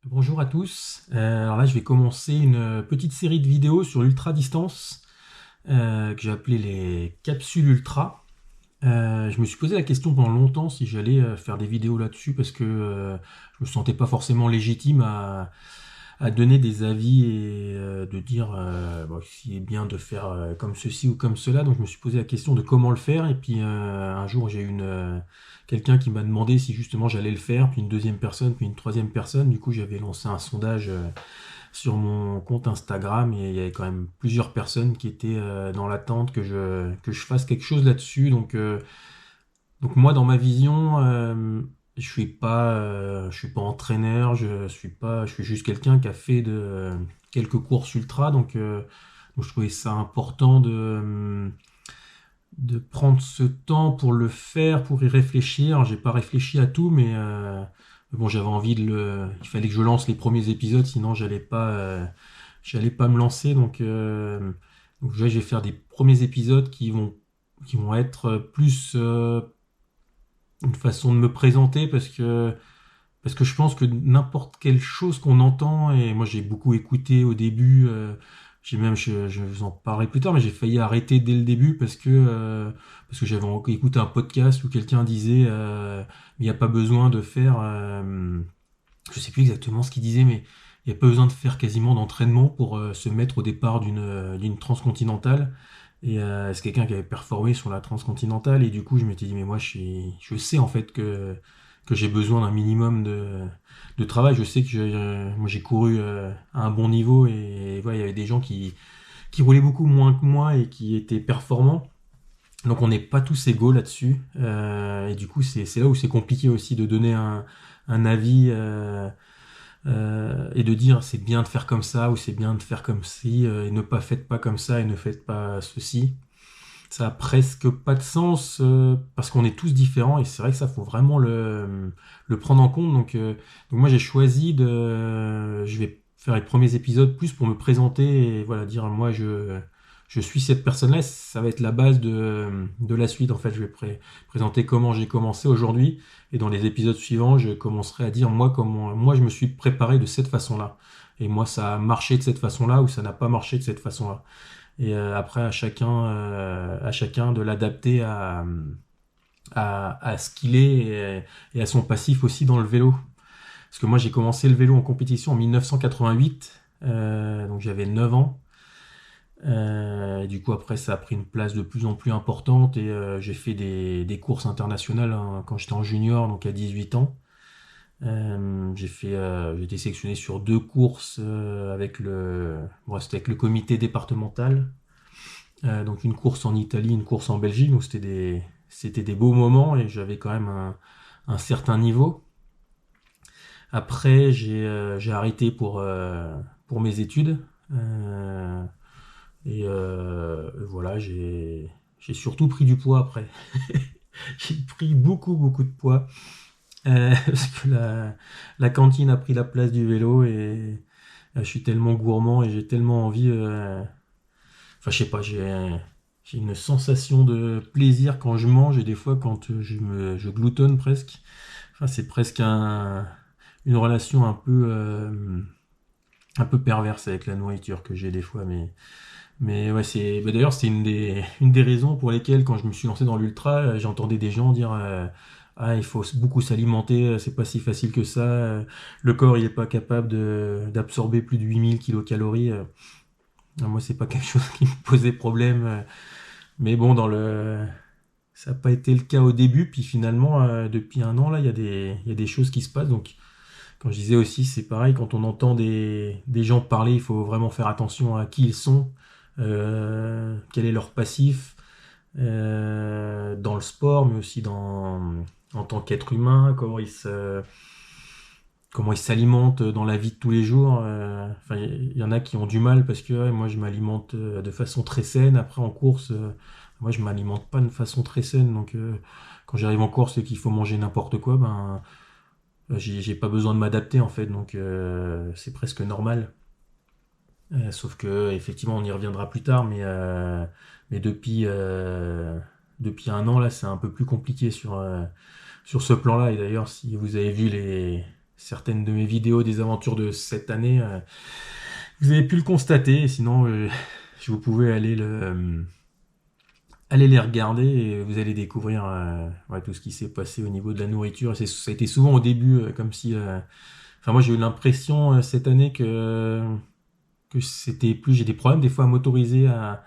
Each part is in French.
Bonjour à tous. Alors là, je vais commencer une petite série de vidéos sur l'ultra distance que j'ai appelé les capsules ultra. Je me suis posé la question pendant longtemps si j'allais faire des vidéos là-dessus parce que je me sentais pas forcément légitime à donner des avis et de dire bon, s'il est bien de faire comme ceci ou comme cela. Donc je me suis posé la question de comment le faire. Et puis un jour j'ai eu quelqu'un qui m'a demandé si justement j'allais le faire, puis une deuxième personne, puis une troisième personne. Du coup j'avais lancé un sondage sur mon compte Instagram et il y avait quand même plusieurs personnes qui étaient dans l'attente que je fasse quelque chose là-dessus. Donc moi, dans ma vision, je suis pas entraîneur, je suis juste quelqu'un qui a fait quelques courses ultra, donc je trouvais ça important de prendre ce temps pour le faire, pour y réfléchir. J'ai pas réfléchi à tout, mais bon, j'avais envie il fallait que je lance les premiers épisodes, sinon j'allais pas me lancer. Donc je vais faire des premiers épisodes qui vont être plus une façon de me présenter parce que je pense que n'importe quelle chose qu'on entend, et moi j'ai beaucoup écouté au début, je vous en parlerai plus tard, mais j'ai failli arrêter dès le début parce que j'avais écouté un podcast où quelqu'un disait il n'y a pas besoin de faire, je sais plus exactement ce qu'il disait, mais il n'y a pas besoin de faire quasiment d'entraînement pour se mettre au départ d'une transcontinentale. Et c'est quelqu'un qui avait performé sur la transcontinentale. Et du coup, je m'étais dit, mais moi, je sais en fait que j'ai besoin d'un minimum de travail. Je sais que moi, j'ai couru à un bon niveau. Et voilà, il y avait des gens qui roulaient beaucoup moins que moi et qui étaient performants. Donc, on n'est pas tous égaux là-dessus. Et du coup, c'est là où c'est compliqué aussi de donner un avis. Et de dire c'est bien de faire comme ça ou c'est bien de faire comme ci et ne pas faites pas comme ça et ne faites pas ceci, ça a presque pas de sens parce qu'on est tous différents et c'est vrai que ça faut vraiment le prendre en compte. Donc moi j'ai choisi je vais faire les premiers épisodes plus pour me présenter et voilà dire moi je suis cette personne-là. Ça va être la base de la suite. En fait, je vais présenter comment j'ai commencé aujourd'hui et dans les épisodes suivants, je commencerai à dire moi comment moi je me suis préparé de cette façon-là et moi ça a marché de cette façon-là ou ça n'a pas marché de cette façon-là. Et après, à chacun de l'adapter à ce qu'il est et à son passif aussi dans le vélo. Parce que moi, j'ai commencé le vélo en compétition en 1988, donc j'avais 9 ans. Et du coup, après, ça a pris une place de plus en plus importante et j'ai fait des courses internationales hein, quand j'étais en junior, donc à 18 ans. J'ai été sélectionné sur deux courses bon, c'était avec le comité départemental. Donc une course en Italie, une course en Belgique, donc c'était des beaux moments et j'avais quand même un certain niveau. Après, j'ai arrêté pour mes études. Euh, voilà, j'ai surtout pris du poids après. J'ai pris beaucoup de poids parce que la cantine a pris la place du vélo et je suis tellement gourmand et j'ai tellement envie. Enfin, je sais pas, j'ai une sensation de plaisir quand je mange et des fois quand je gloutonne presque. Enfin, c'est presque une relation un peu perverse avec la nourriture que j'ai des fois. Mais ouais, d'ailleurs, c'est une des raisons pour lesquelles quand je me suis lancé dans l'ultra, j'entendais des gens dire ah, il faut beaucoup s'alimenter, c'est pas si facile que ça. Le corps, il est pas capable d'absorber plus de 8000 kilocalories. Moi, c'est pas quelque chose qui me posait problème. Mais bon, ça n'a pas été le cas au début. Puis finalement, depuis un an, là, il y a des choses qui se passent. Donc, quand je disais aussi, c'est pareil, quand on entend des gens parler, il faut vraiment faire attention à qui ils sont, quel est leur passif dans le sport, mais aussi en tant qu'être humain, comment ils s'alimentent dans la vie de tous les jours. Enfin, il y en a qui ont du mal parce que ouais, moi je m'alimente de façon très saine. Après en course, moi je m'alimente pas de façon très saine. Quand j'arrive en course et qu'il faut manger n'importe quoi, ben j'ai pas besoin de m'adapter en fait. C'est presque normal. Sauf que effectivement on y reviendra plus tard, mais depuis un an là c'est un peu plus compliqué sur ce plan-là. Et d'ailleurs si vous avez vu certaines de mes vidéos des aventures de cette année, vous avez pu le constater. Sinon, vous pouvez aller les regarder et vous allez découvrir ouais, tout ce qui s'est passé au niveau de la nourriture. Ça a été souvent au début comme si... Enfin, moi, j'ai eu l'impression cette année que c'était plus... J'ai des problèmes des fois à m'autoriser à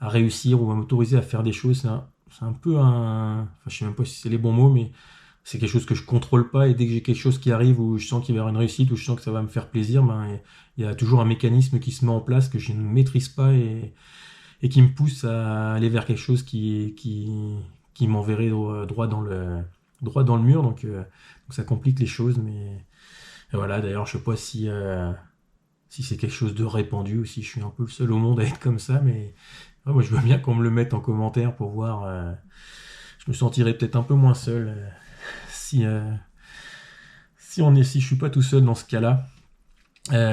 réussir ou à m'autoriser à faire des choses. C'est un peu un... Enfin, je sais même pas si c'est les bons mots, mais c'est quelque chose que je contrôle pas. Et dès que j'ai quelque chose qui arrive où je sens qu'il va y avoir une réussite, où je sens que ça va me faire plaisir, ben, il y a toujours un mécanisme qui se met en place que je ne maîtrise pas et qui me pousse à aller vers quelque chose qui m'enverrait droit dans le mur. Donc ça complique les choses. Mais et voilà, d'ailleurs, je sais pas si c'est quelque chose de répandu ou si je suis un peu le seul au monde à être comme ça. Mais ouais, moi, je veux bien qu'on me le mette en commentaire pour voir. Je me sentirais peut-être un peu moins seul si, si je suis pas tout seul dans ce cas-là.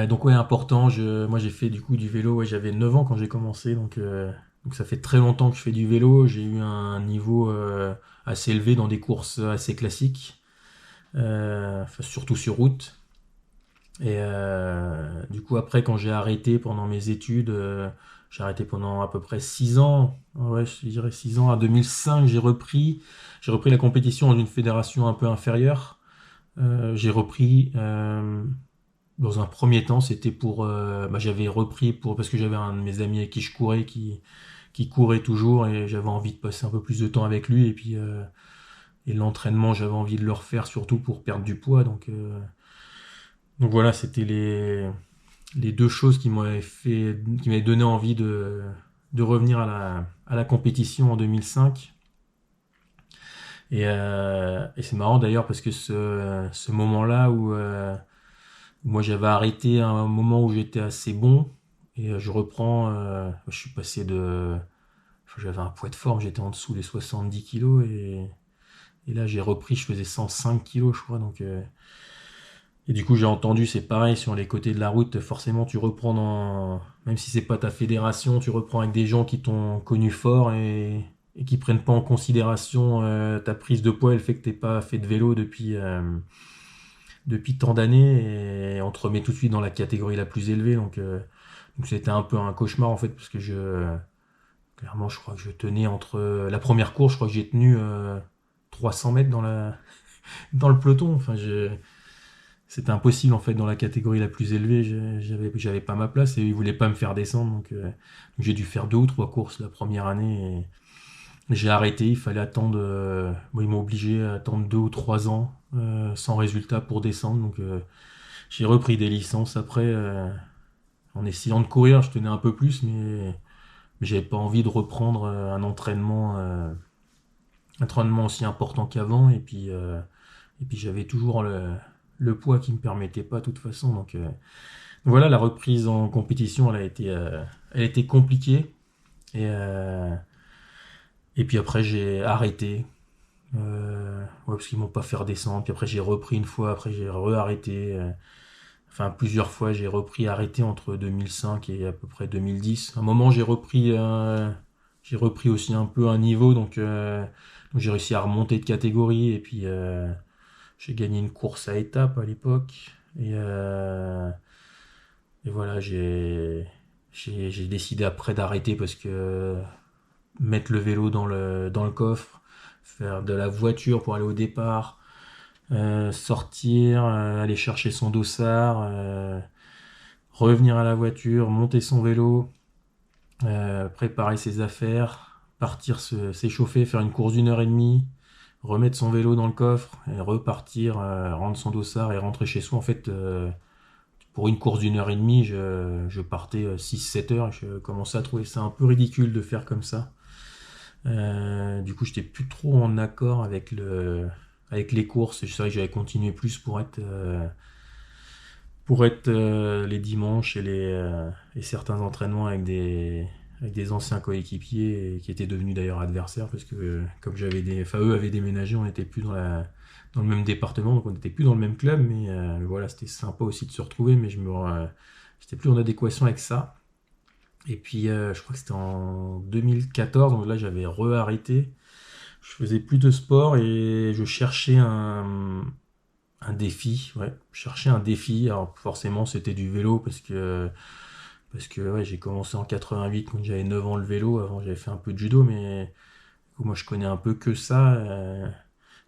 Donc ouais, important. Moi j'ai fait du coup du vélo. Ouais, j'avais 9 ans quand j'ai commencé, donc ça fait très longtemps que je fais du vélo. J'ai eu un niveau assez élevé dans des courses assez classiques, enfin, surtout sur route. Et du coup après quand j'ai arrêté pendant mes études, j'ai arrêté pendant à peu près 6 ans. Ouais, je dirais 6 ans. À 2005, j'ai repris la compétition dans une fédération un peu inférieure. J'ai repris. Dans un premier temps, c'était pour, j'avais repris pour parce que j'avais un de mes amis avec qui je courais qui courait toujours et j'avais envie de passer un peu plus de temps avec lui et puis et l'entraînement, j'avais envie de le refaire surtout pour perdre du poids. Donc voilà, c'était les deux choses qui m'avaient donné envie de revenir à la compétition en 2005. Et c'est marrant d'ailleurs parce que ce moment-là où moi, j'avais arrêté à un moment où j'étais assez bon et je reprends. Je suis passé de. Enfin, j'avais un poids de forme, j'étais en dessous des 70 kilos et là j'ai repris, je faisais 105 kilos, je crois. Et du coup, j'ai entendu, c'est pareil sur les côtés de la route. Forcément, tu reprends même si c'est pas ta fédération, tu reprends avec des gens qui t'ont connu fort et qui prennent pas en considération ta prise de poids et le fait que t'aies pas fait de vélo depuis tant d'années et on te remet tout de suite dans la catégorie la plus élevée. Donc c'était un peu un cauchemar en fait parce que clairement je crois que je tenais entre la première course, je crois que j'ai tenu 300 mètres dans le peloton. C'était impossible en fait dans la catégorie la plus élevée. J'avais pas ma place et ils voulaient pas me faire descendre. Donc j'ai dû faire 2 ou 3 courses la première année et j'ai arrêté, il fallait attendre. Ils m'ont obligé à attendre 2 ou 3 ans sans résultat pour descendre. Donc j'ai repris des licences après en essayant de courir. Je tenais un peu plus, mais j'avais pas envie de reprendre un entraînement aussi important qu'avant. Et puis j'avais toujours le poids qui me permettait pas de toute façon. Donc voilà, la reprise en compétition, elle a été compliquée. Et, et puis après j'ai arrêté. Ouais, parce qu'ils m'ont pas fait redescendre. Puis après, j'ai repris une fois. Après, j'ai re-arrêté. Enfin, plusieurs fois, j'ai repris, arrêté entre 2005 et à peu près 2010. À un moment, j'ai repris aussi un peu un niveau. Donc j'ai réussi à remonter de catégorie. Et puis, j'ai gagné une course à étapes à l'époque. Et voilà, j'ai décidé après d'arrêter parce que mettre le vélo dans le coffre, faire de la voiture pour aller au départ, sortir, aller chercher son dossard, revenir à la voiture, monter son vélo, préparer ses affaires, partir s'échauffer, faire une course d'1 h 30, remettre son vélo dans le coffre et repartir, rendre son dossard et rentrer chez soi. En fait, pour une course d'1 h 30, je partais 6 7 heures et je commençais à trouver ça un peu ridicule de faire comme ça. Du coup, j'étais plus trop en accord avec les courses. C'est vrai que j'avais continué plus pour être les dimanches et certains entraînements avec des anciens coéquipiers qui étaient devenus d'ailleurs adversaires parce que comme eux avaient déménagé, on n'était plus dans le même département, donc on n'était plus dans le même club. Mais voilà, c'était sympa aussi de se retrouver, mais j'étais plus en adéquation avec ça. Et puis, je crois que c'était en 2014, donc là j'avais re-arrêté. Je faisais plus de sport et je cherchais Un défi, ouais. Je cherchais un défi. Alors forcément, c'était du vélo parce que ouais, j'ai commencé en 88 quand j'avais 9 ans le vélo. Avant, j'avais fait un peu de judo, mais du coup, moi, je connais un peu que ça.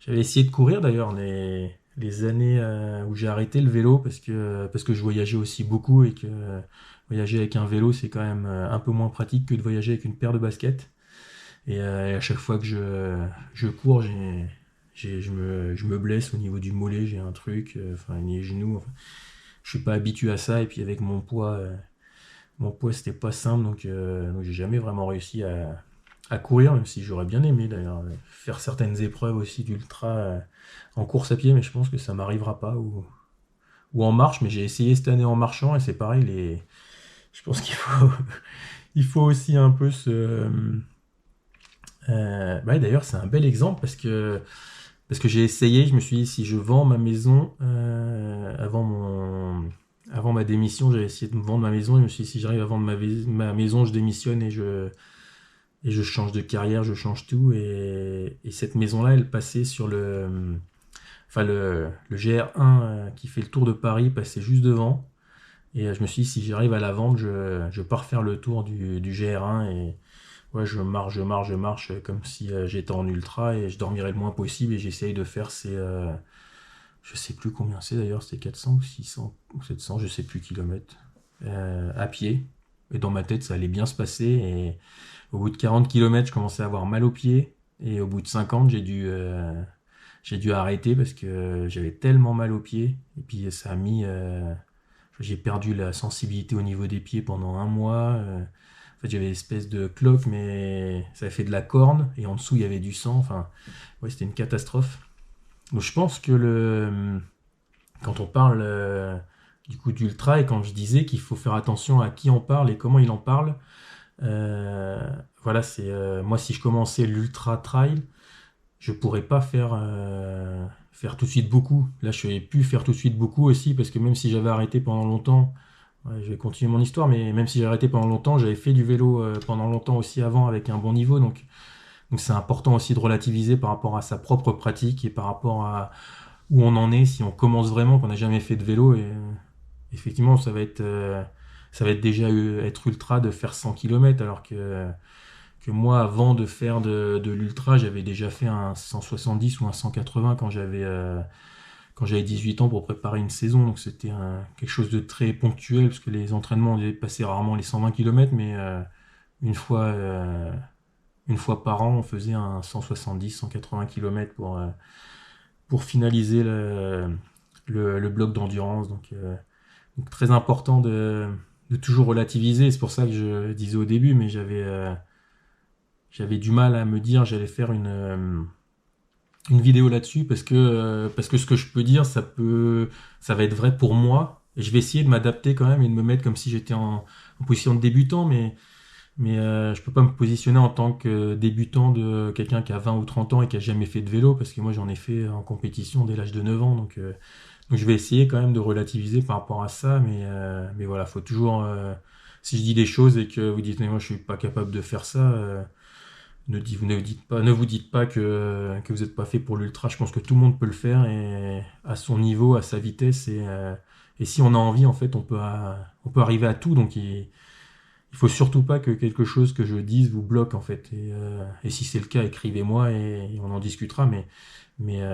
J'avais essayé de courir d'ailleurs les années où j'ai arrêté le vélo parce que je voyageais aussi beaucoup et que voyager avec un vélo, c'est quand même un peu moins pratique que de voyager avec une paire de baskets. Et à chaque fois que je cours, je me blesse au niveau du mollet, j'ai un truc, enfin les genoux. Enfin, je suis pas habitué à ça et puis avec mon poids c'était pas simple donc j'ai jamais vraiment réussi à courir, même si j'aurais bien aimé d'ailleurs faire certaines épreuves aussi d'ultra en course à pied, mais je pense que ça m'arrivera pas ou en marche. Mais j'ai essayé cette année en marchant et c'est pareil, je pense qu'il faut il faut aussi un peu ouais, d'ailleurs, c'est un bel exemple parce que j'ai essayé, je me suis dit, si je vends ma maison avant ma démission, j'avais essayé de me vendre ma maison et je me suis dit, si j'arrive à vendre ma maison, je démissionne et je change de carrière, je change tout. Et cette maison-là, elle passait sur enfin le GR1 qui fait le tour de Paris, passait juste devant. Et je me suis dit, si j'arrive à la vendre, je pars faire le tour du GR1 et ouais, je marche, je marche, je marche comme si j'étais en ultra et je dormirais le moins possible et j'essaye de faire je sais plus combien c'est d'ailleurs, c'était 400 ou 600 ou 700, je sais plus kilomètres, à pied. Et dans ma tête, ça allait bien se passer et au bout de 40 kilomètres, je commençais à avoir mal aux pieds et au bout de 50, j'ai dû arrêter parce que j'avais tellement mal aux pieds et puis ça a mis, j'ai perdu la sensibilité au niveau des pieds pendant un mois. En fait, j'avais une espèce de cloque, mais ça avait fait de la corne, et en dessous, il y avait du sang. Enfin, ouais, c'était une catastrophe. Donc, je pense que quand on parle du coup d'ultra, et quand je disais qu'il faut faire attention à qui en parle et comment il en parle, euh, voilà, c'est moi, si je commençais l'ultra trail, je pourrais pas faire tout de suite beaucoup. Là, je ne vais plus faire tout de suite beaucoup aussi, parce que même si j'avais arrêté pendant longtemps, ouais, je vais continuer mon histoire, mais même si j'ai arrêté pendant longtemps, j'avais fait du vélo pendant longtemps aussi avant avec un bon niveau. Donc c'est important aussi de relativiser par rapport à sa propre pratique et par rapport à où on en est, si on commence vraiment, qu'on n'a jamais fait de vélo. Et effectivement, ça va être déjà être ultra de faire 100 km, alors que moi, avant de faire de l'ultra, j'avais déjà fait un 170 ou un 180 quand j'avais 18 ans pour préparer une saison. Donc c'était quelque chose de très ponctuel, parce que les entraînements, on dépassait rarement les 120 km, mais une fois par an, on faisait un 170, 180 km pour finaliser le bloc d'endurance. Donc très important de toujours relativiser. C'est pour ça que je disais au début, mais j'avais du mal à me dire j'allais faire une vidéo là-dessus parce que ce que je peux dire, ça va être vrai pour moi. Et je vais essayer de m'adapter quand même et de me mettre comme si j'étais en position de débutant, mais je peux pas me positionner en tant que débutant de quelqu'un qui a 20 ou 30 ans et qui a jamais fait de vélo, parce que moi j'en ai fait en compétition dès l'âge de 9 ans. Donc je vais essayer quand même de relativiser par rapport à ça, mais voilà, faut toujours, si je dis des choses et que vous dites mais moi je suis pas capable de faire ça, ne vous dites pas que vous n'êtes pas fait pour l'ultra. Je pense que tout le monde peut le faire, et à son niveau, à sa vitesse, et si on a envie, en fait, on peut arriver à tout. Donc il faut surtout pas que quelque chose que je dise vous bloque, en fait. Et si c'est le cas, écrivez-moi et on en discutera. Mais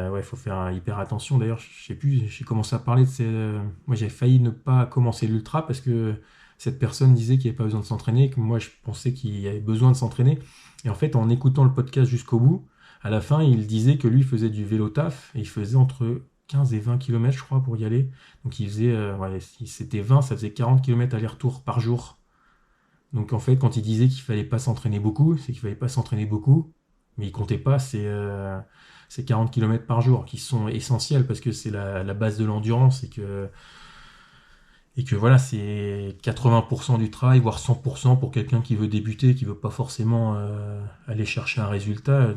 ouais, il faut faire hyper attention. D'ailleurs, je sais plus, j'ai commencé à parler de moi, j'ai failli ne pas commencer l'ultra parce que cette personne disait qu'il n'y avait pas besoin de s'entraîner, que moi, je pensais qu'il y avait besoin de s'entraîner. Et en fait, en écoutant le podcast jusqu'au bout, à la fin, il disait que lui faisait du vélo taf et il faisait entre 15 et 20 km, je crois, pour y aller. Donc il faisait, ouais, si c'était 20, ça faisait 40 km aller-retour par jour. Donc en fait, quand il disait qu'il fallait pas s'entraîner beaucoup, c'est qu'il fallait pas s'entraîner beaucoup, mais il comptait pas ces 40 km par jour qui sont essentiels parce que c'est la base de l'endurance, et que voilà, c'est 80% du travail, voire 100% pour quelqu'un qui veut débuter, qui veut pas forcément aller chercher un résultat.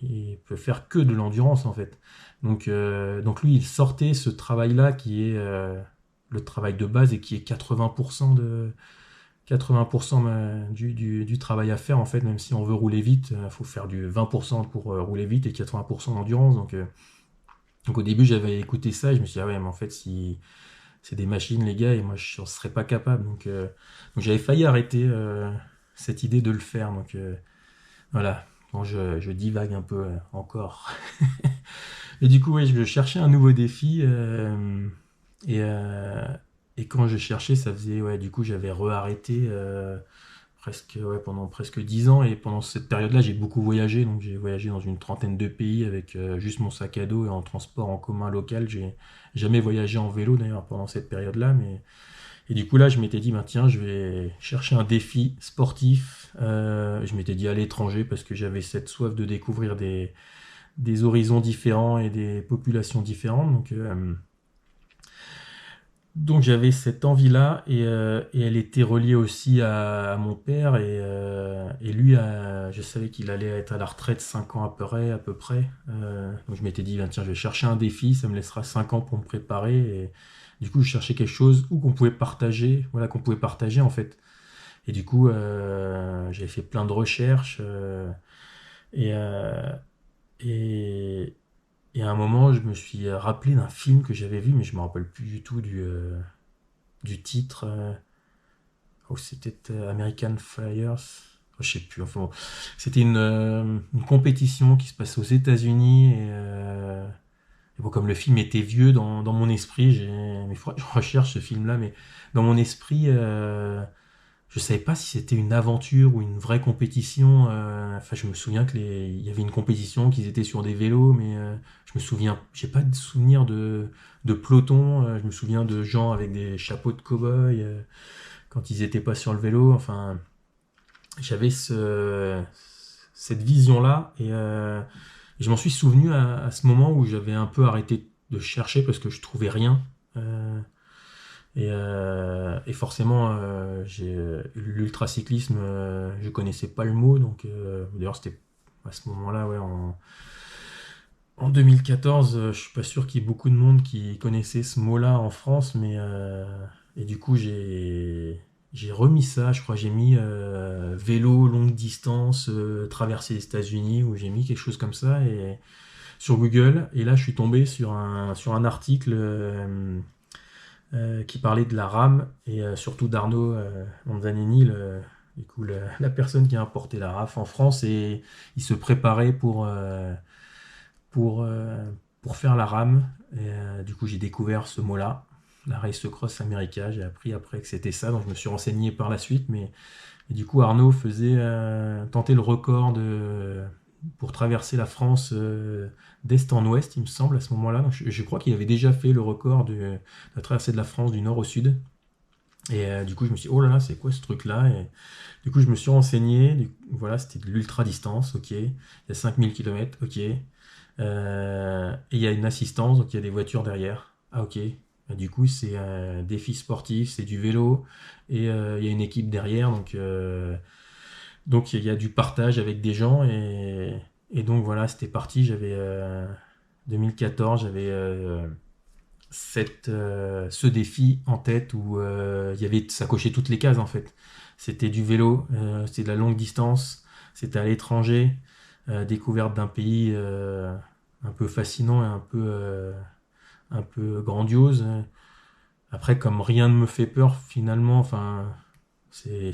Il peut faire que de l'endurance en fait. Donc lui, il sortait ce travail-là qui est le travail de base et qui est 80% du travail à faire en fait. Même si on veut rouler vite, il faut faire du 20% pour rouler vite et 80% d'endurance. Donc au début, j'avais écouté ça et je me suis dit, ah ouais, mais en fait, si c'est des machines, les gars, et moi, je ne serais pas capable. Donc j'avais failli arrêter cette idée de le faire. Voilà, bon, je divague un peu encore. Et du coup, ouais, je cherchais un nouveau défi. Et, euh, et quand je cherchais, ça faisait, ouais, du coup, j'avais re-arrêté presque, ouais, pendant presque 10 ans. Et pendant cette période-là, j'ai beaucoup voyagé. Donc, j'ai voyagé dans une trentaine de pays avec juste mon sac à dos et en transport en commun local. J'ai jamais voyagé en vélo d'ailleurs pendant cette période-là. Et du coup, là, je m'étais dit, ben, tiens, je vais chercher un défi sportif. Je m'étais dit à l'étranger parce que j'avais cette soif de découvrir des horizons différents et des populations différentes. Donc j'avais cette envie-là et elle était reliée aussi à mon père et lui, je savais qu'il allait être à la retraite 5 ans après, à peu près. Donc je m'étais dit, ben, tiens, je vais chercher un défi, ça me laissera 5 ans pour me préparer. Et du coup, je cherchais quelque chose où qu'on pouvait partager, voilà, qu'on pouvait partager en fait. Et du coup, j'avais fait plein de recherches et, euh, et, et à un moment, je me suis rappelé d'un film que j'avais vu, mais je me rappelle plus du tout du titre. Oh, c'était American Flyers. Oh, je sais plus. Enfin, bon. C'était une compétition qui se passait aux États-Unis. Et bon, comme le film était vieux dans mon esprit, mais il faudrait que je recherche ce film-là, mais dans mon esprit, je savais pas si c'était une aventure ou une vraie compétition. Enfin, je me souviens il y avait une compétition, qu'ils étaient sur des vélos, mais je me souviens, j'ai pas de souvenir de peloton. Je me souviens de gens avec des chapeaux de cow-boy quand ils étaient pas sur le vélo. Enfin, j'avais cette vision-là et je m'en suis souvenu à ce moment où j'avais un peu arrêté de chercher parce que je trouvais rien. Euh, et forcément, l'ultracyclisme, je connaissais pas le mot, d'ailleurs c'était à ce moment-là, ouais, en 2014, je suis pas sûr qu'il y ait beaucoup de monde qui connaissait ce mot-là en France, et du coup j'ai remis ça, je crois j'ai mis vélo longue distance, traverser les États-Unis, ou j'ai mis quelque chose comme ça et sur Google, et là je suis tombé sur un article qui parlait de la rame et surtout d'Arnaud Manzanini, du coup, la personne qui a importé la RAF en France, et il se préparait pour, euh, pour faire la rame. Du coup, j'ai découvert ce mot-là, la Race Cross America. J'ai appris après que c'était ça, donc je me suis renseigné par la suite. Et du coup, Arnaud tentait le record pour traverser la France d'est en ouest, il me semble, à ce moment-là. Donc, je crois qu'il avait déjà fait le record de la traversée de la France du nord au sud. Et du coup, je me suis dit, oh là là, c'est quoi ce truc-là? Et du coup, je me suis renseigné. Voilà, c'était de l'ultra-distance, ok. Il y a 5000 km, ok. Et il y a une assistance, donc il y a des voitures derrière. Ah, ok. Du coup, c'est un défi sportif, c'est du vélo, et il y a une équipe derrière, donc il y a du partage avec des gens, et donc voilà, c'était parti. 2014, j'avais ce défi en tête où ça cochait toutes les cases en fait. C'était du vélo, c'était de la longue distance, c'était à l'étranger, découverte d'un pays un peu fascinant et un peu grandiose. Après, comme rien ne me fait peur finalement, enfin, c'est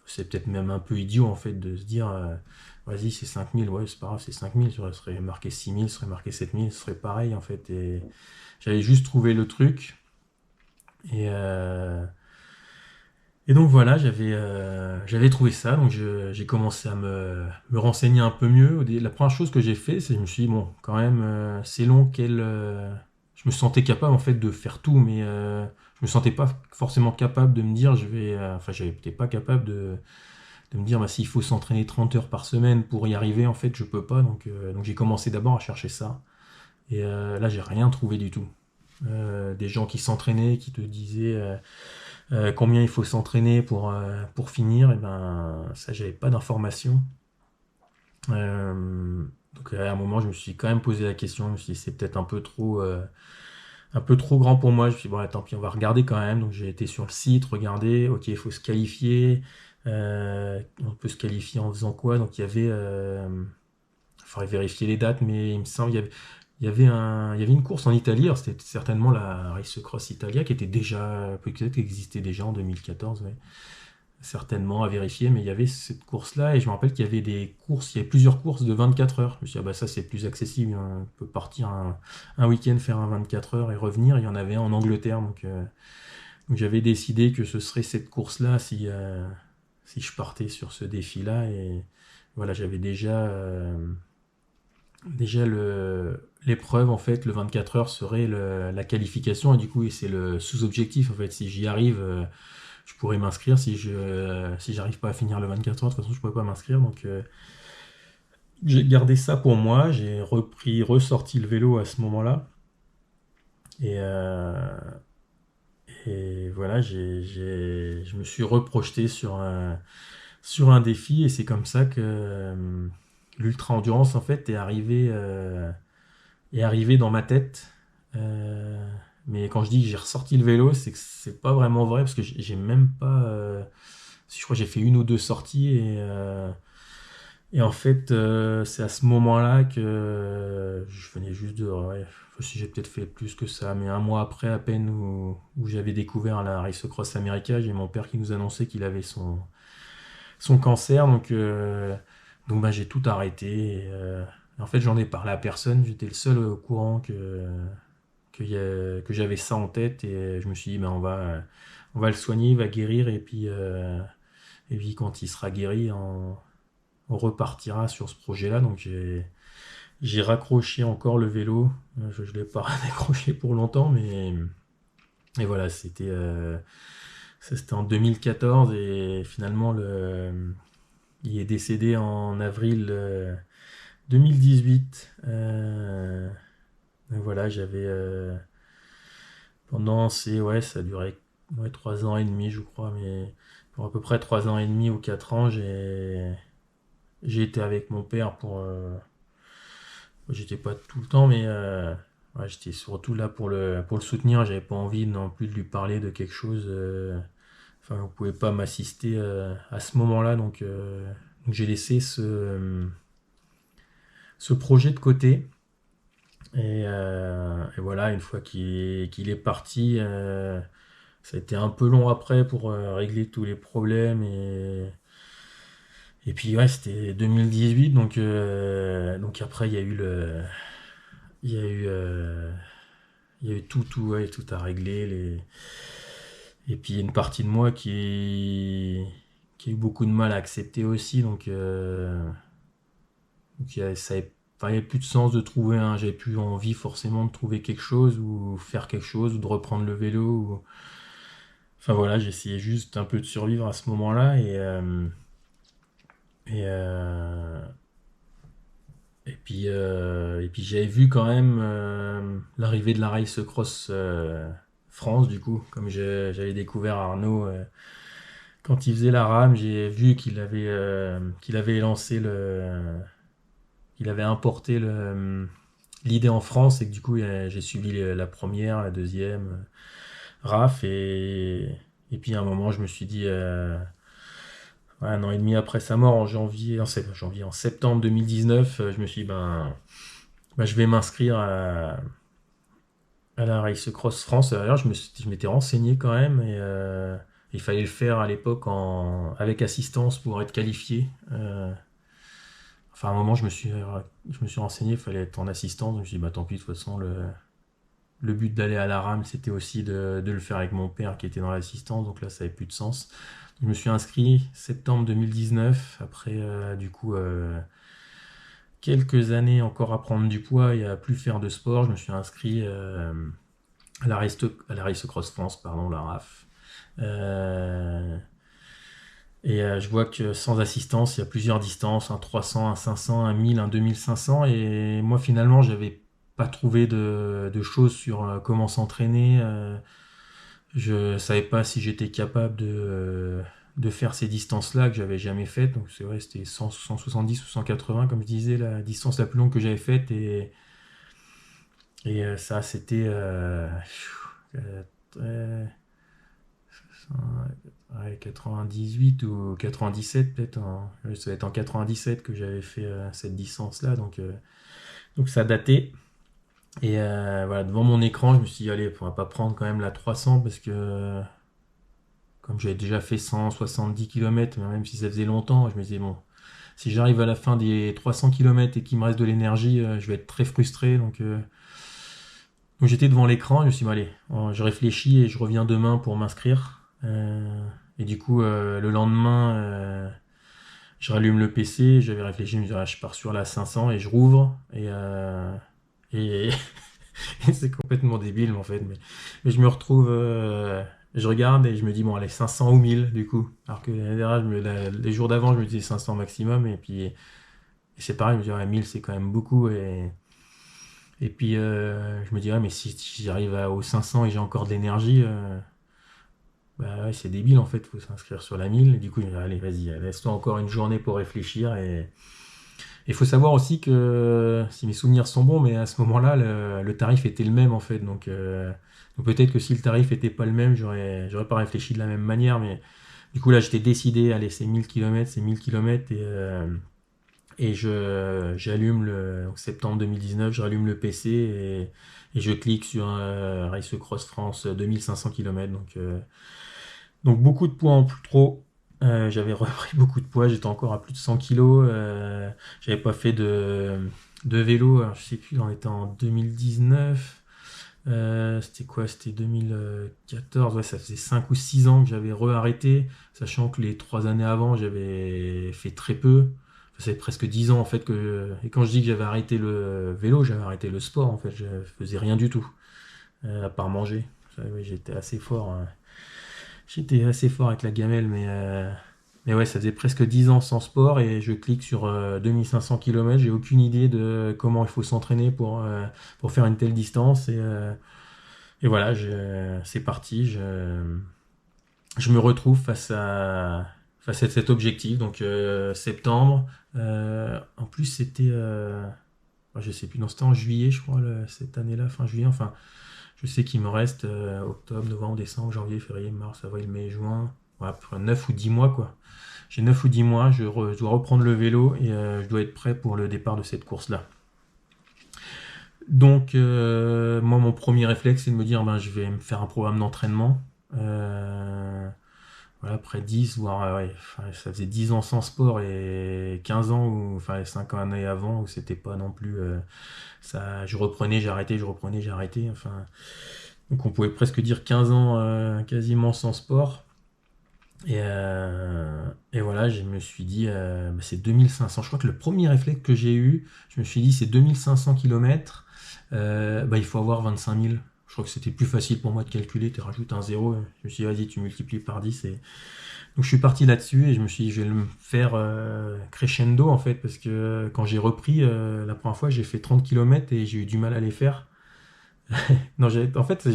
c'est peut-être même un peu idiot en fait de se dire vas-y, c'est 5000, ouais, c'est pas grave, c'est 5000, ça serait marqué 6000, ça serait marqué 7000, ce serait pareil en fait. Et j'avais juste trouvé le truc. Et, euh, et donc voilà, j'avais trouvé ça, donc j'ai commencé à me renseigner un peu mieux. La première chose que j'ai fait, c'est que je me suis dit, bon, quand même, c'est long, je me sentais capable en fait de faire tout, mais je me sentais pas forcément capable de me dire, enfin, j'avais peut-être pas capable de me dire, bah, s'il faut s'entraîner 30 heures par semaine pour y arriver, en fait, je peux pas. Donc j'ai commencé d'abord à chercher ça. Et là, j'ai rien trouvé du tout. Des gens qui s'entraînaient, qui te disaient combien il faut s'entraîner pour finir, et ben ça, j'avais pas d'informations. Donc à un moment, je me suis quand même posé la question. Je me suis dit, c'est peut-être un peu trop grand pour moi. Je me suis dit, bon, tant pis, on va regarder quand même. Donc j'ai été sur le site, regarder. Ok, il faut se qualifier. On peut se qualifier en faisant quoi? Donc il y avait, il faudrait vérifier les dates, mais il me semble il y avait une course en Italie, alors c'était certainement la Race Cross Italia qui était déjà, peut-être qui existait déjà en 2014, ouais. Certainement à vérifier, mais il y avait cette course-là, et je me rappelle qu'il y avait des courses, il y avait plusieurs courses de 24 heures. Je me suis dit, ah bah ça c'est plus accessible, hein. On peut partir un week-end, faire un 24 heures et revenir. Il y en avait un en Angleterre, donc j'avais décidé que ce serait cette course-là si je partais sur ce défi-là, et voilà, j'avais déjà l'épreuve, en fait, le 24 heures serait la qualification, et du coup, et c'est le sous-objectif, en fait, si j'y arrive. Je pourrais m'inscrire si j'arrive pas à finir le 24 heures. De toute façon, je pourrais pas m'inscrire. Donc, j'ai gardé ça pour moi. J'ai ressorti le vélo à ce moment-là. Et, et voilà, je me suis reprojeté sur un défi. Et c'est comme ça que l'ultra-endurance, en fait, est arrivé dans ma tête. Euh, mais quand je dis que j'ai ressorti le vélo, c'est que c'est pas vraiment vrai parce que j'ai même pas. Je crois que j'ai fait une ou deux sorties et en fait, c'est à ce moment-là que je venais juste de. Ouais, si j'ai peut-être fait plus que ça, mais un mois après à peine où j'avais découvert la Race Cross America, j'ai mon père qui nous annonçait qu'il avait son cancer, donc bah, j'ai tout arrêté. En fait, j'en ai parlé à personne, j'étais le seul au courant que j'avais ça en tête et je me suis dit, bah, on va le soigner, il va guérir et puis quand il sera guéri, on repartira sur ce projet-là. Donc j'ai raccroché encore le vélo. Je ne l'ai pas décroché pour longtemps, mais et voilà, ça, c'était en 2014 et finalement il est décédé en avril 2018. Donc voilà, ouais, ça a duré ouais, 3 ans et demi, je crois, mais pour à peu près 3 ans et demi ou 4 ans, j'ai été avec mon père j'étais pas tout le temps, mais ouais, j'étais surtout là pour le soutenir. J'avais pas envie non plus de lui parler de quelque chose. Enfin, vous pouvez pas m'assister à ce moment-là, donc j'ai laissé ce projet de côté. Et voilà, une fois qu'il est parti, ça a été un peu long après pour régler tous les problèmes et puis ouais, c'était 2018, donc après il y a eu, euh, il y a eu ouais, tout à régler. Et puis il y a une partie de moi qui a eu beaucoup de mal à accepter aussi, donc enfin, il n'y avait plus de sens de trouver j'avais plus envie forcément de trouver quelque chose ou faire quelque chose ou de reprendre le vélo. Enfin voilà, j'essayais juste un peu de survivre à ce moment-là et, euh, et puis j'avais vu quand même l'arrivée de la Race Cross France, du coup, comme j'avais découvert Arnaud quand il faisait la rame, j'ai vu qu'il avait lancé qu'il avait importé l'idée en France et que du coup j'ai suivi la première, la deuxième, RAF et puis à un moment je me suis dit ouais, un an et demi après sa mort en septembre 2019, je me suis dit ben, je vais m'inscrire à la Race Cross France. D'ailleurs, je m'étais renseigné quand même et il fallait le faire à l'époque avec assistance pour être qualifié. Enfin, à un moment, je me suis renseigné, il fallait être en assistance. Donc, je me suis dit, bah tant pis, de toute façon, le but d'aller à la rame, c'était aussi de le faire avec mon père qui était dans l'assistance. Donc là, ça n'avait plus de sens. Je me suis inscrit septembre 2019, après du coup quelques années encore à prendre du poids et à plus faire de sport. Je me suis inscrit à la Race Cross France, pardon, la RAF. Euh, et je vois que sans assistance, il y a plusieurs distances, un 300, un 500, un 1000, un 2500. Et moi, finalement, j'avais pas trouvé de choses sur comment s'entraîner. Je savais pas si j'étais capable de faire ces distances-là que j'avais jamais faites. Donc c'est vrai, c'était 100, 170 ou 180, comme je disais, la distance la plus longue que j'avais faite. Et ça, c'était euh, ouais, 98 ou 97 peut-être. Ça va être en 97 que j'avais fait cette distance-là. Donc ça datait. Et voilà, devant mon écran, je me suis dit, allez, on va pas prendre quand même la 300 parce que comme j'avais déjà fait 170 km, même si ça faisait longtemps, je me disais, bon, si j'arrive à la fin des 300 km et qu'il me reste de l'énergie, je vais être très frustré. Donc j'étais devant l'écran, je me suis dit, bon, allez, je réfléchis et je reviens demain pour m'inscrire. Et du coup, le lendemain, je rallume le PC, j'avais réfléchi, je me dis, ah, je pars sur la 500 et je rouvre. Et et c'est complètement débile en fait. Mais je me retrouve, je regarde et je me dis, bon, allez, 500 ou 1000 du coup. Alors que l'année dernière, les jours d'avant, je me disais 500 maximum. Et c'est pareil, je me dis, ouais, 1000 c'est quand même beaucoup. Et puis je me dis, ouais, mais si j'arrive aux 500 et j'ai encore de l'énergie, bah ouais, c'est débile en fait, faut s'inscrire sur la 1000. Et du coup, je me dis, allez, vas-y, laisse-toi encore une journée pour réfléchir. Et il faut savoir aussi que, si mes souvenirs sont bons, mais à ce moment-là, le tarif était le même en fait. Donc peut-être que si le tarif était pas le même, j'aurais pas réfléchi de la même manière. Mais du coup là, j'étais décidé, allez, c'est 1000 km et j'allume en septembre 2019, je rallume le PC et je clique sur Race Cross France 2500 km. Donc beaucoup de poids en plus trop. J'avais repris beaucoup de poids, j'étais encore à plus de 100 kilos. J'avais pas fait de vélo, alors je sais plus, on était en 2019. C'était quoi? C'était 2014, ouais, ça faisait 5 ou 6 ans que j'avais re-arrêté, sachant que les 3 années avant, j'avais fait très peu. Ça fait presque 10 ans en fait que. Et quand je dis que j'avais arrêté le vélo, j'avais arrêté le sport en fait, je faisais rien du tout, à part manger. Ça, oui, j'étais assez fort, hein. J'étais assez fort avec la gamelle, mais ouais, ça faisait presque 10 ans sans sport et je clique sur 2500 km. J'ai aucune idée de comment il faut s'entraîner pour faire une telle distance. Et voilà, c'est parti. Je me retrouve face à cet objectif. Donc septembre. En plus, c'était, je sais plus, non, c'était en juillet, je crois, cette année-là, fin juillet. Enfin, je sais qu'il me reste octobre, novembre, décembre, janvier, février, mars, avril, mai, juin. Ouais, à peu près 9 ou 10 mois, quoi. J'ai 9 ou 10 mois, je dois reprendre le vélo et je dois être prêt pour le départ de cette course-là. Donc, moi, mon premier réflexe, c'est de me dire, ben, je vais me faire un programme d'entraînement. Voilà, après 10, voire, ouais, enfin, ça faisait 10 ans sans sport et 15 ans, enfin, 5 années avant, où c'était pas non plus, ça, je reprenais, j'arrêtais, je reprenais, j'arrêtais, enfin, donc on pouvait presque dire 15 ans quasiment sans sport. Et voilà, je me suis dit, bah, c'est 2500. Je crois que le premier réflexe que j'ai eu, je me suis dit, c'est 2500 km, bah, il faut avoir 25 000. Je crois que c'était plus facile pour moi de calculer, tu rajoutes un zéro. Je me suis dit, vas-y, tu multiplies par 10. Donc je suis parti là-dessus et je me suis dit, je vais le faire crescendo en fait, parce que quand j'ai repris la première fois, j'ai fait 30 km et j'ai eu du mal à les faire. Non, en fait,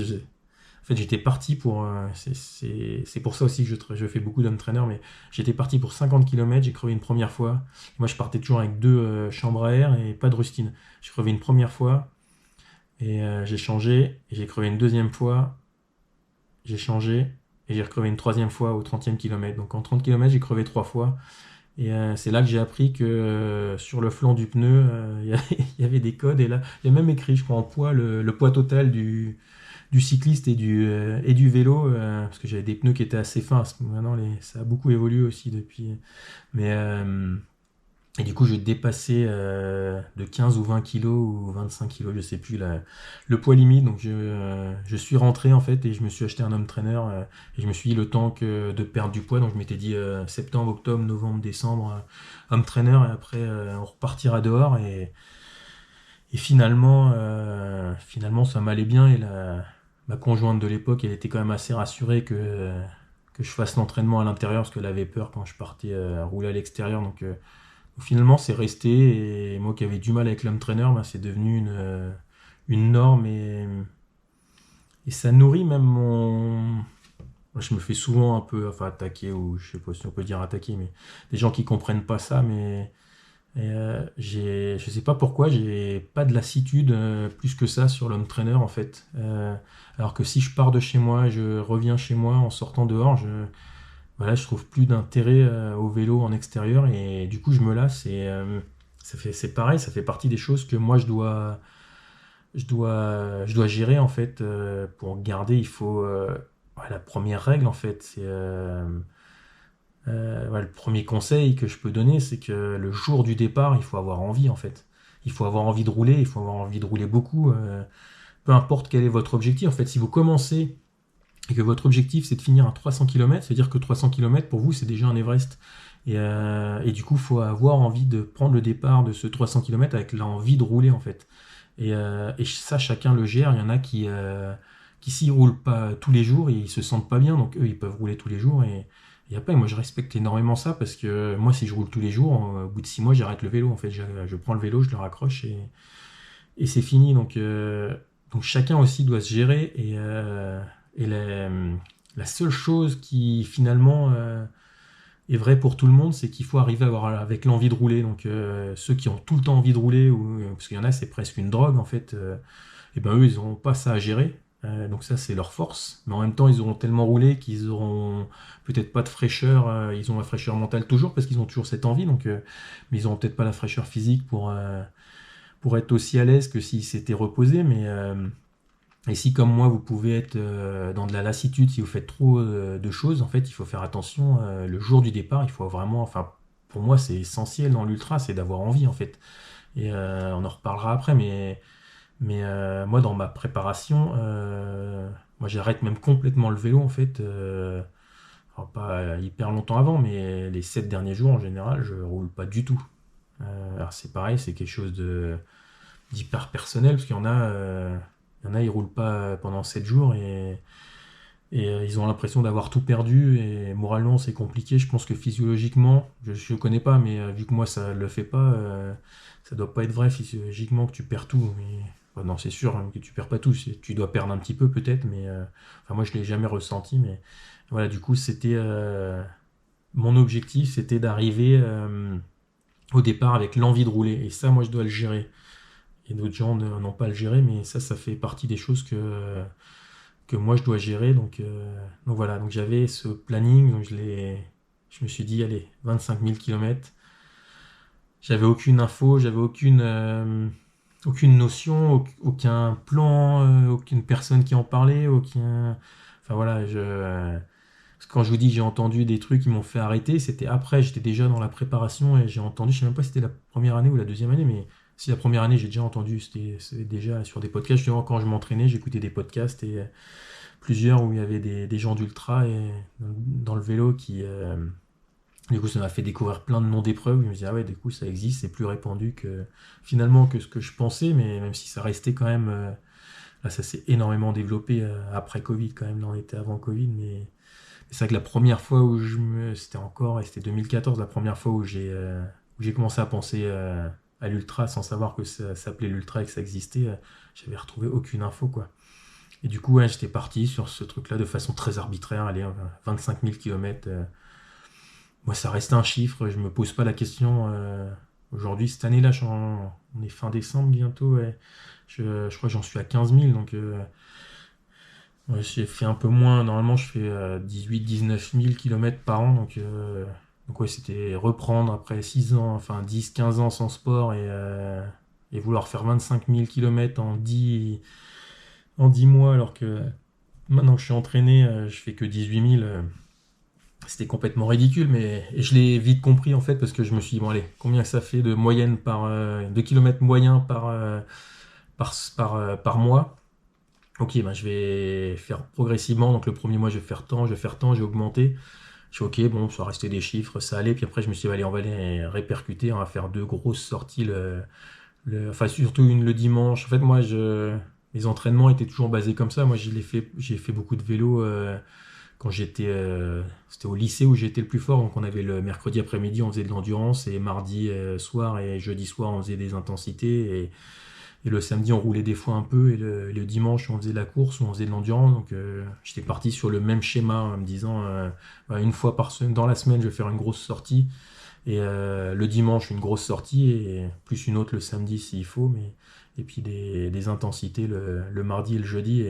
j'étais parti pour. C'est pour ça aussi que je fais beaucoup d'home trainer, mais j'étais parti pour 50 km, j'ai crevé une première fois. Moi, je partais toujours avec deux chambres à air et pas de rustine. J'ai crevé une première fois et j'ai changé, et j'ai crevé une deuxième fois, j'ai changé, et j'ai recrevé une troisième fois au 30e kilomètre. Donc en 30 km, j'ai crevé trois fois. Et c'est là que j'ai appris que sur le flanc du pneu, il y avait des codes. Et là, il y a même écrit, je crois, en poids, le poids total du cycliste et du vélo, parce que j'avais des pneus qui étaient assez fins. Maintenant, ça a beaucoup évolué aussi depuis. Mais, et du coup, je dépassais de 15 ou 20 kilos ou 25 kilos, je sais plus, le poids limite. Donc, je suis rentré en fait et je me suis acheté un home trainer. Et je me suis dit le temps de perdre du poids. Donc, je m'étais dit septembre, octobre, novembre, décembre, home trainer. Et après, on repartira dehors. Et finalement, ça m'allait bien. Et ma conjointe de l'époque, elle était quand même assez rassurée que je fasse l'entraînement à l'intérieur parce qu'elle avait peur quand je partais rouler à l'extérieur. Donc, finalement, c'est resté. Et moi qui avais du mal avec l'home trainer, ben, c'est devenu une norme. Et ça nourrit même mon. Moi, je me fais souvent un peu enfin, attaquer, ou je sais pas si on peut dire attaquer, mais des gens qui comprennent pas ça. Mais je sais pas pourquoi, j'ai pas de lassitude plus que ça sur l'home trainer en fait. Alors que si je pars de chez moi, je reviens chez moi en sortant dehors, voilà, je trouve plus d'intérêt au vélo en extérieur et du coup je me lasse et c'est pareil, ça fait partie des choses que moi je dois gérer en fait. Pour garder, il faut ouais, la première règle en fait, c'est ouais, le premier conseil que je peux donner, c'est que le jour du départ, il faut avoir envie en fait. Il faut avoir envie de rouler, il faut avoir envie de rouler beaucoup. Peu importe quel est votre objectif. En fait, si vous commencez et que votre objectif c'est de finir à 300 km, c'est-à-dire que 300 km pour vous c'est déjà un Everest. Et du coup, il faut avoir envie de prendre le départ de ce 300 km avec l'envie de rouler en fait. Et ça, chacun le gère. Il y en a qui s'y roulent pas tous les jours, et ils se sentent pas bien, donc eux, ils peuvent rouler tous les jours. Et après, moi, je respecte énormément ça parce que moi, si je roule tous les jours, au bout de 6 mois, j'arrête le vélo. En fait, je prends le vélo, je le raccroche et c'est fini. Donc chacun aussi doit se gérer. Et la seule chose qui finalement est vraie pour tout le monde, c'est qu'il faut arriver à avoir avec l'envie de rouler. Donc ceux qui ont tout le temps envie de rouler, parce qu'il y en a, c'est presque une drogue en fait. Et ben eux, ils n'auront pas ça à gérer. Donc ça, c'est leur force. Mais en même temps, ils auront tellement roulé qu'ils auront peut-être pas de fraîcheur. Ils ont la fraîcheur mentale toujours parce qu'ils ont toujours cette envie. Mais ils auront peut-être pas la fraîcheur physique pour être aussi à l'aise que s'ils s'étaient reposés. Et si, comme moi, vous pouvez être dans de la lassitude, si vous faites trop de choses, en fait, il faut faire attention. Le jour du départ, il faut vraiment, enfin, pour moi, c'est essentiel dans l'ultra, c'est d'avoir envie, en fait. Et on en reparlera après, mais moi, dans ma préparation, moi, j'arrête même complètement le vélo, en fait. Alors, pas hyper longtemps avant, mais les 7 derniers jours, en général, je roule pas du tout. Alors, c'est pareil, c'est quelque chose d'hyper personnel, parce qu'il y en a, ils roulent pas pendant 7 jours et ils ont l'impression d'avoir tout perdu. Et moralement, c'est compliqué. Je pense que physiologiquement, je connais pas, mais vu que moi, ça le fait pas, ça doit pas être vrai physiologiquement que tu perds tout. Bah non, c'est sûr hein, que tu perds pas tout. Tu dois perdre un petit peu peut-être, mais enfin, moi, je l'ai jamais ressenti. Mais voilà, du coup, c'était mon objectif, c'était d'arriver au départ avec l'envie de rouler. Et ça, moi, je dois le gérer. Et d'autres gens n'ont pas à le gérer, mais ça fait partie des choses que moi je dois gérer. Donc voilà, donc j'avais ce planning, donc je me suis dit, allez, 25 000 km. J'avais aucune info, j'avais aucune notion, aucun plan, aucune personne qui en parlait, aucun. Enfin voilà, parce que quand je vous dis j'ai entendu des trucs qui m'ont fait arrêter, c'était après, j'étais déjà dans la préparation et j'ai entendu, je sais même pas si c'était la première année ou la deuxième année, mais si la première année j'ai déjà entendu, c'était déjà sur des podcasts. Justement, quand je m'entraînais, j'écoutais des podcasts et plusieurs où il y avait des gens d'ultra et dans le vélo du coup, ça m'a fait découvrir plein de noms d'épreuves. Je me disais, ah ouais, du coup, ça existe, c'est plus répandu que finalement que ce que je pensais, mais même si ça restait quand même. Là, ça s'est énormément développé après Covid, quand même. Là, on était avant Covid, mais c'est vrai que la première fois où c'était encore, et c'était 2014, la première fois où j'ai commencé à penser à l'ultra sans savoir que ça s'appelait l'ultra et que ça existait, j'avais retrouvé aucune info, quoi. Et du coup, ouais, j'étais parti sur ce truc-là de façon très arbitraire, allez, 25 000 km. Moi, ça reste un chiffre, je me pose pas la question. Aujourd'hui, cette année-là, on est fin décembre bientôt, ouais. Je crois que j'en suis à 15 000, donc ouais, j'ai fait un peu moins. Normalement, je fais 18-19 000 km par an, donc ouais, c'était reprendre après 6 ans, enfin 10-15 ans sans sport et vouloir faire 25 000 km en 10 mois, alors que maintenant que je suis entraîné, je fais que 18 000. C'était complètement ridicule, mais je l'ai vite compris en fait, parce que je me suis dit, bon allez, combien ça fait de moyenne de kilomètres moyens par mois. Ok, ben je vais faire progressivement. Donc le premier mois, je vais faire tant, j'ai augmenté. Je suis ok, bon, ça restait des chiffres, ça allait. Puis après, je me suis dit, allez, on va les répercuter, on va faire deux grosses sorties, enfin surtout une le dimanche. En fait, mes entraînements étaient toujours basés comme ça. Moi, j'ai fait beaucoup de vélo quand c'était au lycée où j'étais le plus fort. Donc on avait le mercredi après-midi, on faisait de l'endurance, et mardi soir et jeudi soir, on faisait des intensités. Et le samedi, on roulait des fois un peu, et le dimanche, on faisait de la course ou on faisait de l'endurance. Donc, j'étais parti sur le même schéma en me disant, bah, une fois par semaine, dans la semaine, je vais faire une grosse sortie. Et le dimanche, une grosse sortie, et plus une autre le samedi s'il faut. Et puis des intensités le mardi et le jeudi.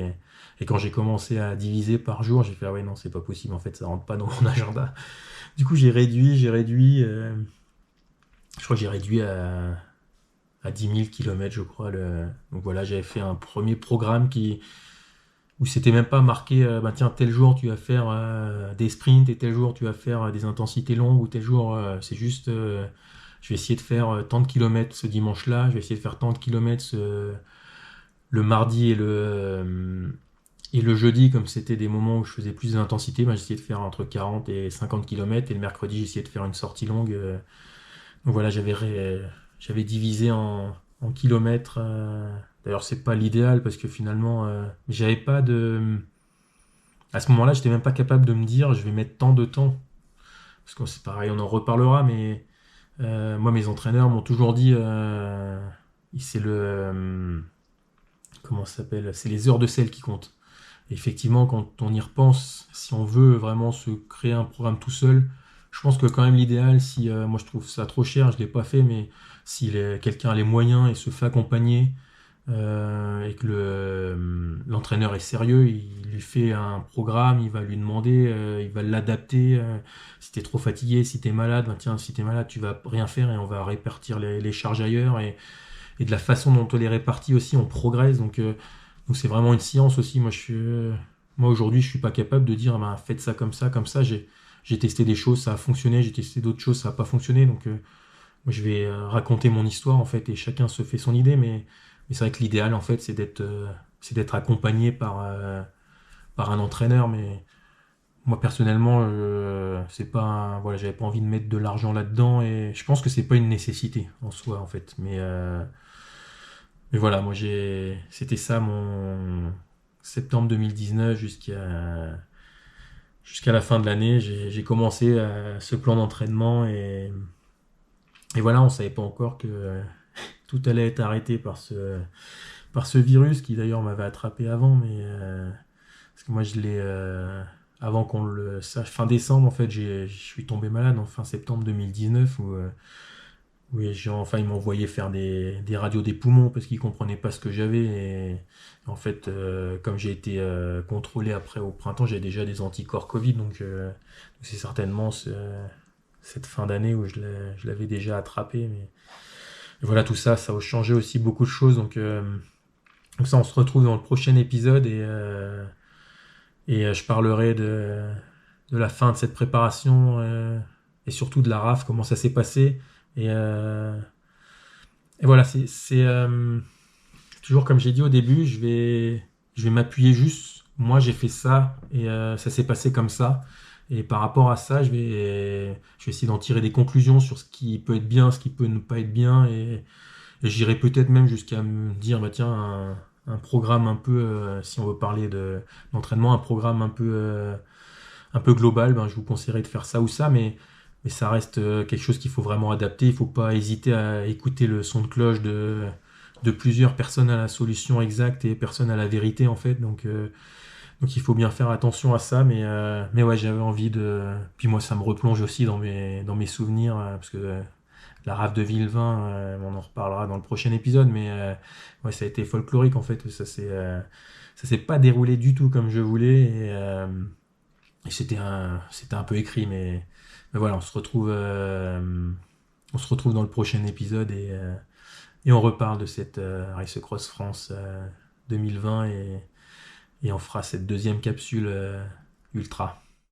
Et quand j'ai commencé à diviser par jour, j'ai fait, ah ouais, non, c'est pas possible. En fait, ça rentre pas dans mon agenda. Du coup, j'ai réduit. Je crois que j'ai réduit à 10 000 km, je crois. Donc voilà, j'avais fait un premier programme où c'était même pas marqué, bah tiens, tel jour tu vas faire des sprints et tel jour tu vas faire des intensités longues ou tel jour, c'est juste, je vais essayer de faire tant de kilomètres ce dimanche-là, je vais essayer de faire tant de kilomètres le mardi et le jeudi, comme c'était des moments où je faisais plus d'intensité, bah, j'essayais de faire entre 40 et 50 km et le mercredi j'essayais de faire une sortie longue. Donc voilà, j'avais divisé en kilomètres. D'ailleurs, c'est pas l'idéal parce que finalement, j'avais pas de. À ce moment-là, j'étais même pas capable de me dire je vais mettre tant de temps. Parce que c'est pareil, on en reparlera, mais moi, mes entraîneurs m'ont toujours dit c'est comment ça s'appelle? C'est les heures de sel qui comptent. Et effectivement, quand on y repense, si on veut vraiment se créer un programme tout seul, je pense que quand même l'idéal, si moi je trouve ça trop cher, je l'ai pas fait, mais si quelqu'un a les moyens et se fait accompagner et que l'entraîneur est sérieux, il lui fait un programme, il va lui demander, il va l'adapter. Si t'es trop fatigué, si t'es malade, ben tiens, si t'es malade, tu vas rien faire et on va répartir les charges ailleurs et de la façon dont on les répartit aussi, on progresse. Donc c'est vraiment une science aussi. Moi aujourd'hui, je suis pas capable de dire, ben, faites ça comme ça, comme ça. J'ai testé des choses, ça a fonctionné. J'ai testé d'autres choses, ça a pas fonctionné. Donc moi, je vais raconter mon histoire en fait, et chacun se fait son idée. Mais c'est vrai que l'idéal en fait, c'est d'être accompagné par un entraîneur. Mais moi personnellement, c'est pas, voilà, j'avais pas envie de mettre de l'argent là-dedans, et je pense que c'est pas une nécessité en soi en fait. Mais voilà, c'était ça mon septembre 2019 jusqu'à la fin de l'année. J'ai commencé ce plan d'entraînement et voilà, on savait pas encore que tout allait être arrêté par ce virus qui d'ailleurs m'avait attrapé avant, mais parce que moi je l'ai avant qu'on le sache, fin décembre en fait, je suis tombé malade en fin septembre 2019 où oui, enfin, ils m'envoyaient faire des radios des poumons parce qu'ils comprenaient pas ce que j'avais. Et en fait, comme j'ai été contrôlé après au printemps, j'ai déjà des anticorps Covid. Donc c'est certainement cette fin d'année où je l'avais déjà attrapé. Mais et voilà, tout ça, ça a changé aussi beaucoup de choses. Donc ça, on se retrouve dans le prochain épisode et je parlerai de la fin de cette préparation et surtout de la RAF, comment ça s'est passé. Et, euh, et voilà, c'est toujours comme j'ai dit au début, je vais m'appuyer juste. Moi, j'ai fait ça et ça s'est passé comme ça. Et par rapport à ça, je vais essayer d'en tirer des conclusions sur ce qui peut être bien, ce qui peut ne pas être bien. Et j'irai peut-être même jusqu'à me dire, bah tiens, un programme un peu, si on veut parler d'entraînement, un programme un peu global, ben, je vous conseillerais de faire ça ou ça, mais ça reste quelque chose qu'il faut vraiment adapter. Il ne faut pas hésiter à écouter le son de cloche de plusieurs personnes à la solution exacte et personne à la vérité en fait. Donc il faut bien faire attention à ça. Mais ouais, j'avais envie de. Puis moi, ça me replonge aussi dans mes souvenirs, parce que la rave de Villevin, on en reparlera dans le prochain épisode, mais ouais, ça a été folklorique en fait. Ça s'est pas déroulé du tout comme je voulais. Et c'était un peu écrit, mais voilà, on se retrouve dans le prochain épisode et on reparle de cette Race Cross France 2020 et on fera cette deuxième capsule ultra.